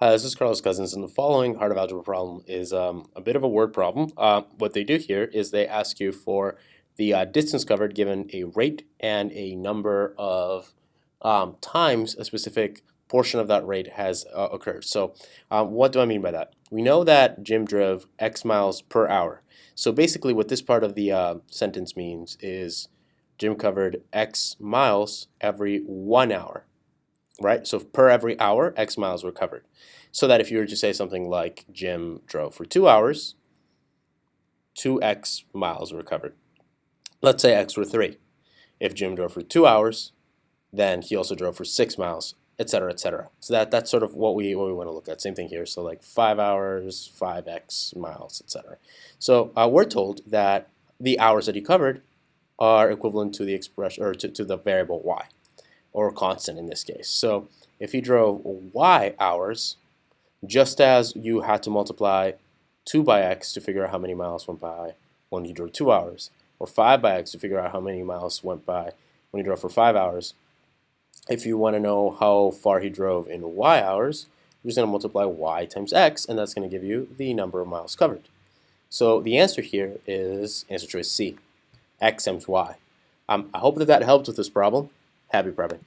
Hi, this is Carlos Cousins, and the following Heart of Algebra problem is a bit of a word problem. What they do here is they ask you for the distance covered given a rate and a number of times a specific portion of that rate has occurred. So what do I mean by that? We know that Jim drove X miles per hour. So basically what this part of the sentence means is Jim covered X miles every 1 hour. Right? So per every hour, X miles were covered. So that if you were to say something like Jim drove for 2 hours, 2x miles were covered. Let's say X were 3. If Jim drove for 2 hours, then he also drove for 6 miles, etc., etc. So that's sort of what we want to look at. Same thing here. So like 5 hours, 5x miles, etc. So we're told that the hours that he covered are equivalent to the expression or to the variable y, or constant in this case. So if he drove y hours, just as you had to multiply 2 by x to figure out how many miles went by when you drove 2 hours, or 5 by x to figure out how many miles went by when you drove for 5 hours, if you want to know how far he drove in y hours, you're just going to multiply y times x, and that's going to give you the number of miles covered. So the answer here is answer choice C, x times y. I hope that helped with this problem. Happy prepping.